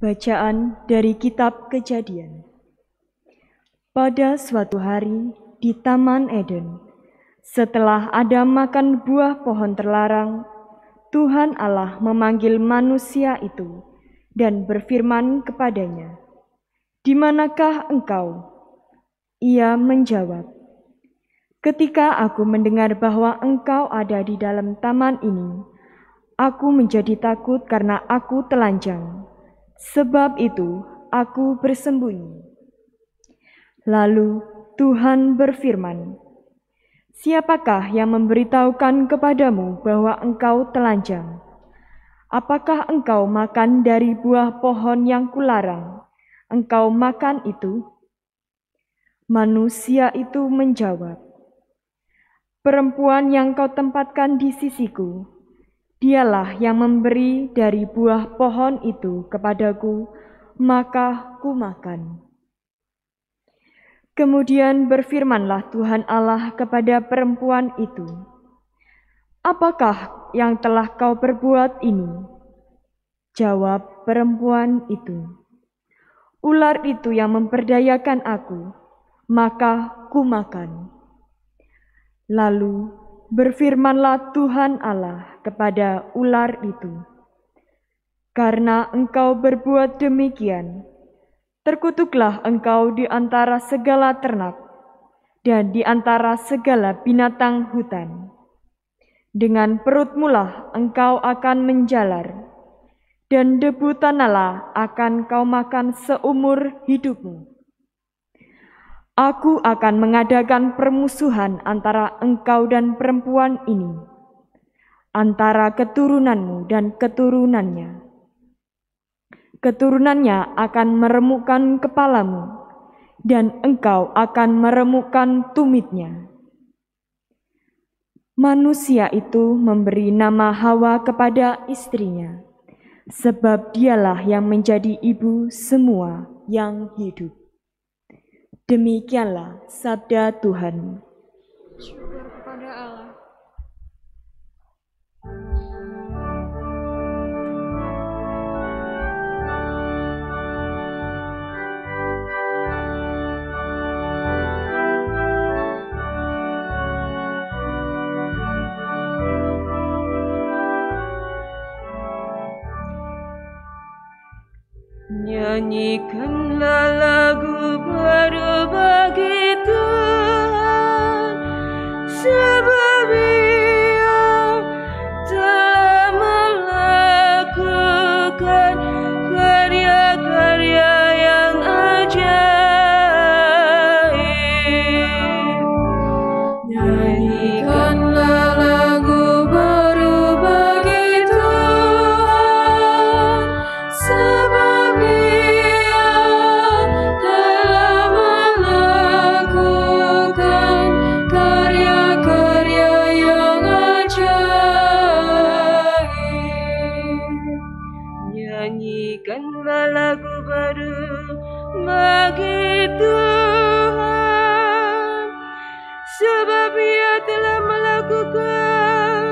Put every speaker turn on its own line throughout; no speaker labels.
Bacaan dari Kitab Kejadian. Pada suatu hari di Taman Eden, setelah Adam makan buah pohon terlarang, Tuhan Allah memanggil manusia itu dan berfirman kepadanya, "Di manakah engkau?" Ia menjawab, "Ketika aku mendengar bahwa engkau ada di dalam taman ini, aku menjadi takut karena aku telanjang. Sebab itu, aku bersembunyi." Lalu Tuhan berfirman, "Siapakah yang memberitahukan kepadamu bahwa engkau telanjang? Apakah engkau makan dari buah pohon yang kularang? Engkau makan itu?" Manusia itu menjawab, "Perempuan yang kau tempatkan di sisiku, dialah yang memberi dari buah pohon itu kepadaku, maka ku makan." Kemudian berfirmanlah Tuhan Allah kepada perempuan itu, "Apakah yang telah kau perbuat ini?" Jawab perempuan itu, "Ular itu yang memperdayakan aku, maka ku makan." Lalu berfirmanlah Tuhan Allah kepada ular itu, "Karena engkau berbuat demikian, terkutuklah engkau di antara segala ternak dan di antara segala binatang hutan. Dengan perutmulah engkau akan menjalar, dan debu tanahlah akan kau makan seumur hidupmu. Aku akan mengadakan permusuhan antara engkau dan perempuan ini, antara keturunanmu dan keturunannya. Keturunannya akan meremukkan kepalamu, dan engkau akan meremukkan tumitnya." Manusia itu memberi nama Hawa kepada istrinya, sebab dialah yang menjadi ibu semua yang hidup. Demikianlah sabda Tuhan.
Syukur kepada Allah.
Nyanyikanlah lagu baru bagi Tuhan, sebab Ia telah melakukan karya-karya yang ajaib. Nyanyikanlah lagu baru bagi Tuhan, sebab nyanyikanlah lagu baru bagi Tuhan, sebab Ia telah melakukan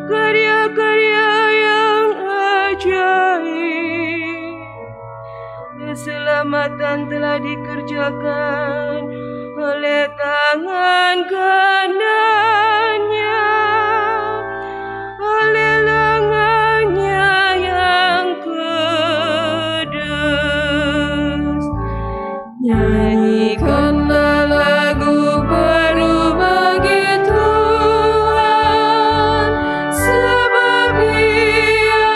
karya-karya yang ajaib. Keselamatan telah dikerjakan oleh tangan kanannya, oleh lengannya yang kudus. Nyanyikanlah lagu baru bagi Tuhan, sebab Ia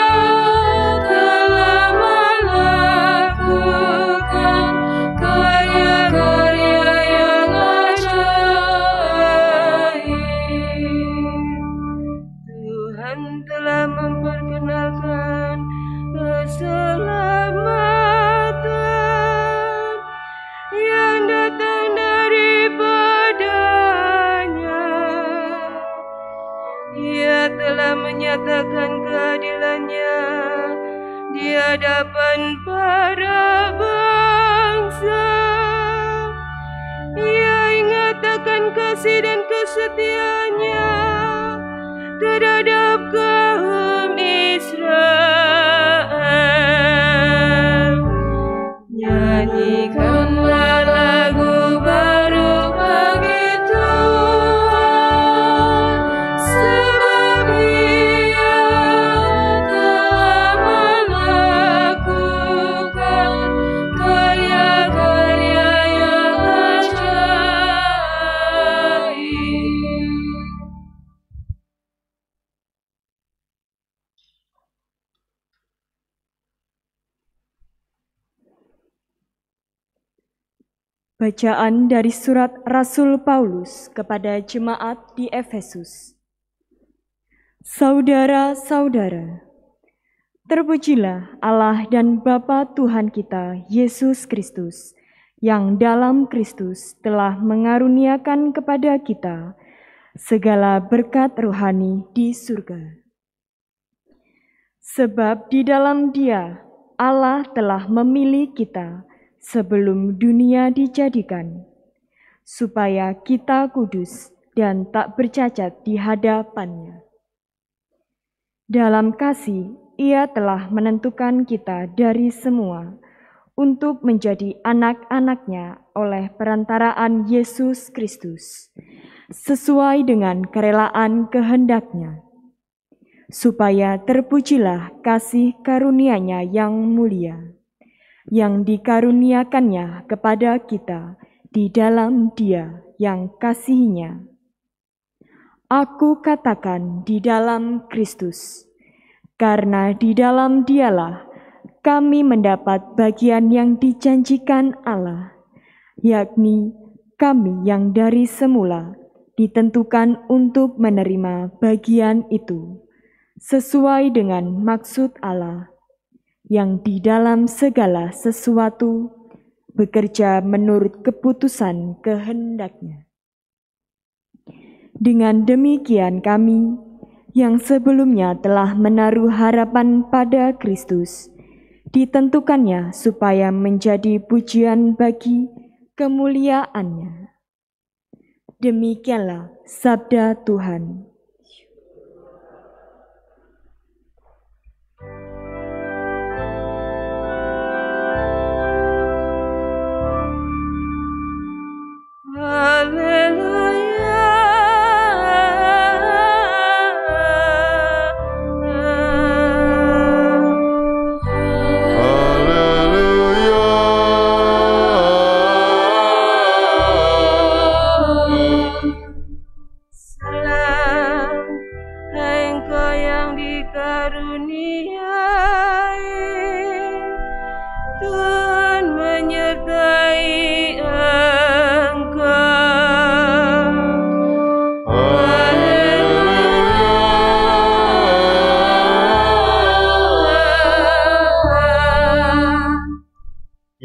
telah melakukan karya-karya yang ajaib. Tuhan telah memperkenalkan keselamatan yang datang daripadanya. Ia telah menyatakan keadilannya di hadapan para bangsa. Ia ingatkan kasih dan kesetiaannya terhadap kaum Israel.
Bacaan dari surat Rasul Paulus kepada jemaat di Efesus. Saudara-saudara, terpujilah Allah dan Bapa Tuhan kita, Yesus Kristus, yang dalam Kristus telah mengaruniakan kepada kita segala berkat rohani di surga. Sebab di dalam Dia, Allah telah memilih kita sebelum dunia dijadikan, supaya kita kudus dan tak bercacat di hadapan-Nya. Dalam kasih, Ia telah menentukan kita dari semua untuk menjadi anak-anak-Nya oleh perantaraan Yesus Kristus, sesuai dengan kerelaan kehendak-Nya, supaya terpujilah kasih karunia-Nya yang mulia, yang dikaruniakannya kepada kita di dalam Dia yang kasih-Nya. Aku katakan di dalam Kristus, karena di dalam Dialah kami mendapat bagian yang dijanjikan Allah, yakni kami yang dari semula ditentukan untuk menerima bagian itu, sesuai dengan maksud Allah, yang di dalam segala sesuatu bekerja menurut keputusan kehendak-Nya. Dengan demikian kami, yang sebelumnya telah menaruh harapan pada Kristus, ditentukannya supaya menjadi pujian bagi kemuliaan-Nya. Demikianlah sabda Tuhan.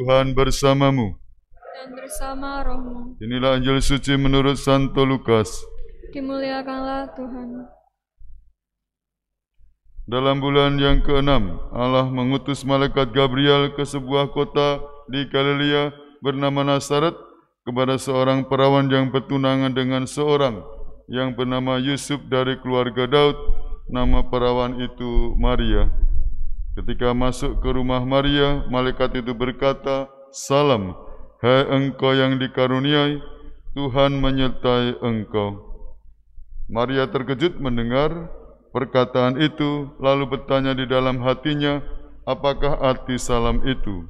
Tuhan bersamamu
dan bersama rohmu.
Inilah Injil suci menurut Santo Lukas.
Dimuliakanlah Tuhan.
Dalam bulan yang ke-6, Allah mengutus malaikat Gabriel ke sebuah kota di Galilea bernama Nazaret kepada seorang perawan yang bertunangan dengan seorang yang bernama Yusuf dari keluarga Daud. Nama perawan itu Maria. Ketika masuk ke rumah Maria, malaikat itu berkata, "Salam, hai engkau yang dikaruniai, Tuhan menyertai engkau." Maria terkejut mendengar perkataan itu, lalu bertanya di dalam hatinya, apakah arti salam itu?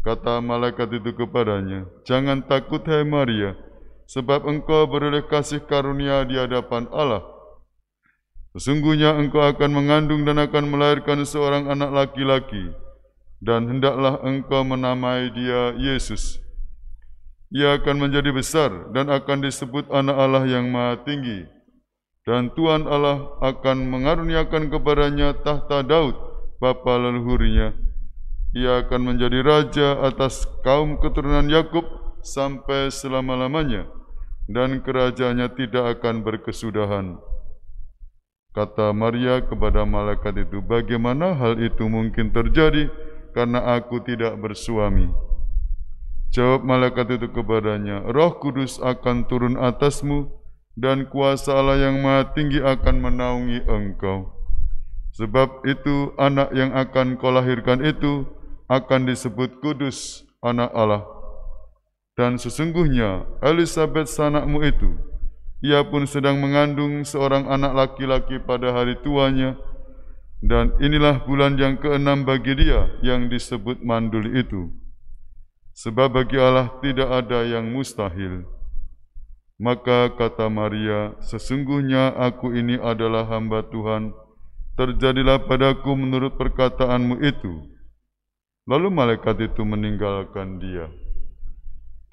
Kata malaikat itu kepadanya, "Jangan takut, hai Maria, sebab engkau beroleh kasih karunia di hadapan Allah. Sesungguhnya engkau akan mengandung dan akan melahirkan seorang anak laki-laki, dan hendaklah engkau menamai dia Yesus. Ia akan menjadi besar dan akan disebut Anak Allah yang Maha Tinggi. Dan Tuhan Allah akan mengaruniakan kepadanya tahta Daud, bapa leluhurnya. Ia akan menjadi raja atas kaum keturunan Yakub sampai selama-lamanya, dan kerajaannya tidak akan berkesudahan." Kata Maria kepada malaikat itu, "Bagaimana hal itu mungkin terjadi, karena aku tidak bersuami?" Jawab malaikat itu kepadanya, "Roh Kudus akan turun atasmu, dan kuasa Allah yang Maha Tinggi akan menaungi engkau. Sebab itu anak yang akan kau lahirkan itu akan disebut kudus, Anak Allah. Dan sesungguhnya Elisabet sanakmu itu, ia pun sedang mengandung seorang anak laki-laki pada hari tuanya, dan inilah bulan yang ke-6 bagi dia yang disebut mandul itu. Sebab bagi Allah tidak ada yang mustahil." Maka kata Maria, "Sesungguhnya aku ini adalah hamba Tuhan, terjadilah padaku menurut perkataanmu itu." Lalu malaikat itu meninggalkan dia.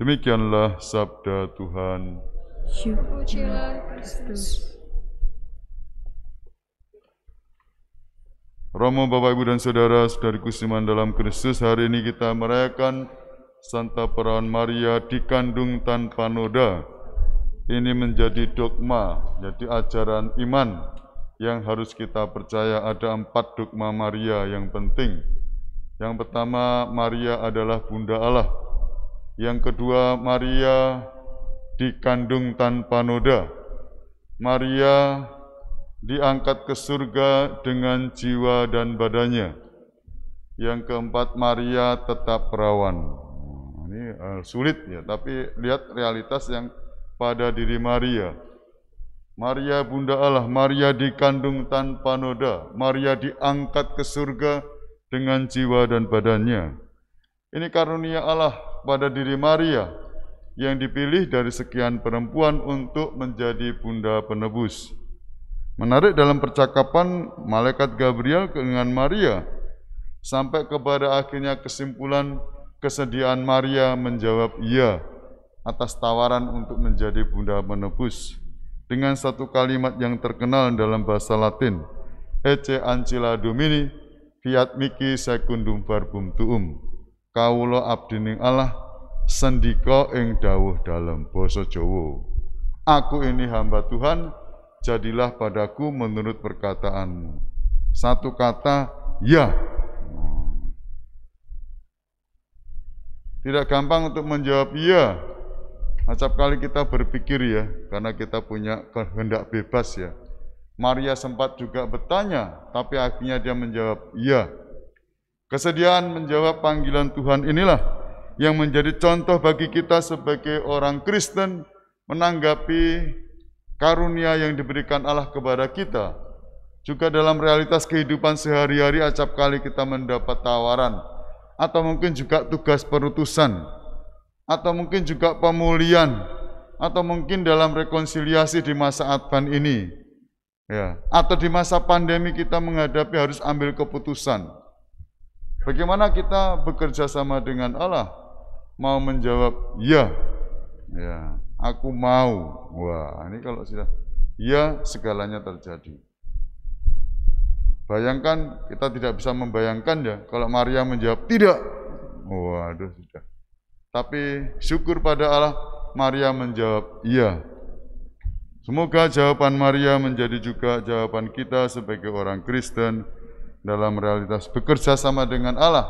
Demikianlah sabda Tuhan.
Pujilah Kristus.
Romo, Bapak, Ibu, dan Saudara, saudariku seiman dalam Kristus, hari ini kita merayakan Santa Perawan Maria dikandung tanpa noda. Ini menjadi dogma, jadi ajaran iman yang harus kita percaya. Ada 4 dogma Maria yang penting. Yang pertama, Maria adalah Bunda Allah. Yang kedua, Maria dikandung tanpa noda. Maria diangkat ke surga dengan jiwa dan badannya. Yang keempat, Maria tetap perawan. Ini sulit ya, tapi lihat realitas yang pada diri Maria. Maria Bunda Allah, Maria dikandung tanpa noda, Maria diangkat ke surga dengan jiwa dan badannya. Ini karunia Allah pada diri Maria yang dipilih dari sekian perempuan untuk menjadi Bunda Penebus. Menarik dalam percakapan Malaikat Gabriel dengan Maria, sampai kepada akhirnya kesimpulan kesediaan Maria menjawab iya atas tawaran untuk menjadi Bunda Penebus dengan satu kalimat yang terkenal dalam bahasa Latin, Ecce ancilla Domini, fiat mihi secundum verbum tuum. Kawula abdining Allah, sendika ing dawuh dalem basa Jawa. Aku ini hamba Tuhan, jadilah padaku menurut perkataanmu. Satu kata, ya. Tidak gampang untuk menjawab iya. Acap kali kita berpikir ya, karena kita punya kehendak bebas ya. Maria sempat juga bertanya, tapi akhirnya dia menjawab iya. Kesediaan menjawab panggilan Tuhan inilah yang menjadi contoh bagi kita sebagai orang Kristen menanggapi karunia yang diberikan Allah kepada kita. Juga dalam realitas kehidupan sehari-hari acap kali kita mendapat tawaran, atau mungkin juga tugas perutusan, atau mungkin juga pemulihan, atau mungkin dalam rekonsiliasi di masa Advent ini, ya, atau di masa pandemi kita menghadapi harus ambil keputusan. Bagaimana kita bekerja sama dengan Allah? Mau menjawab ya, ya, aku mau. Wah, ini kalau sudah ya, segalanya terjadi. Bayangkan, kita tidak bisa membayangkan ya, kalau Maria menjawab tidak. Waduh, sudah. Tapi syukur pada Allah, Maria menjawab iya. Semoga jawaban Maria menjadi juga jawaban kita sebagai orang Kristen dalam realitas bekerja sama dengan Allah.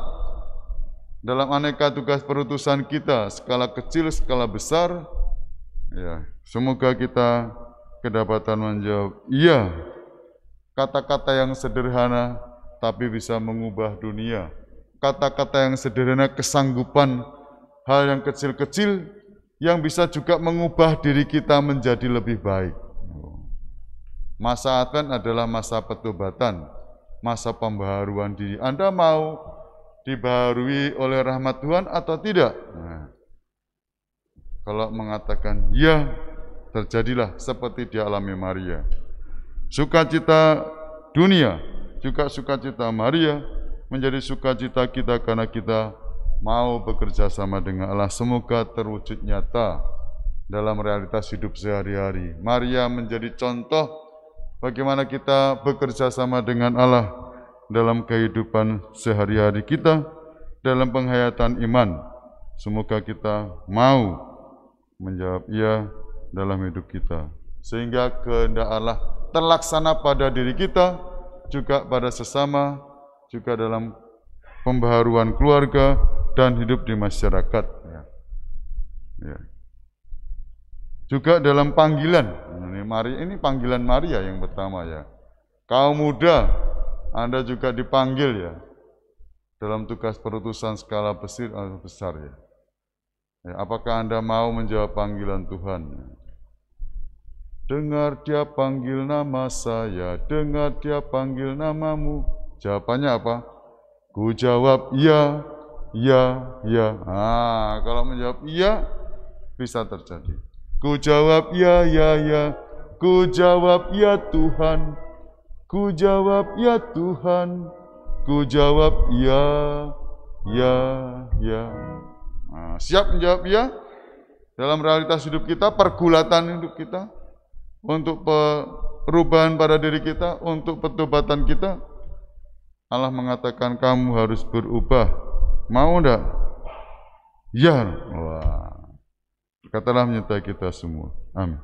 Dalam aneka tugas perutusan kita, skala kecil, skala besar, ya, semoga kita kedapatan menjawab iya. Kata-kata yang sederhana tapi bisa mengubah dunia. Kata-kata yang sederhana, kesanggupan hal yang kecil-kecil yang bisa juga mengubah diri kita menjadi lebih baik. Masa Advent adalah masa petobatan, masa pembaharuan diri. Anda mau dibaharui oleh rahmat Tuhan atau tidak? Nah, kalau mengatakan ya, terjadilah seperti dialami Maria. Sukacita dunia, juga sukacita Maria, menjadi sukacita kita karena kita mau bekerja sama dengan Allah. Semoga terwujud nyata dalam realitas hidup sehari-hari. Maria menjadi contoh bagaimana kita bekerja sama dengan Allah dalam kehidupan sehari-hari kita, dalam penghayatan iman. Semoga kita mau menjawab iya dalam hidup kita, sehingga kehendak Allah terlaksana pada diri kita, juga pada sesama, juga dalam pembaharuan keluarga dan hidup di masyarakat. Ya. Juga dalam panggilan. Ini panggilan Maria yang pertama ya. Kaum muda, Anda juga dipanggil ya dalam tugas perutusan skala besar ya. Apakah Anda mau menjawab panggilan Tuhan? Dengar dia panggil nama saya, dengar dia panggil namamu. Jawabannya apa? Ku jawab iya, iya, iya. Nah, kalau menjawab iya, bisa terjadi. Ku jawab iya, iya, iya. Ku jawab ya Tuhan. Ku jawab ya Tuhan. Ku jawab ya, ya, ya. Nah, siap menjawab ya? dalam realitas hidup kita, pergulatan hidup kita, untuk perubahan pada diri kita, untuk pertobatan kita, Allah mengatakan kamu harus berubah. Mau enggak? Ya. Wah. Katalah menyertai kita semua. Amin.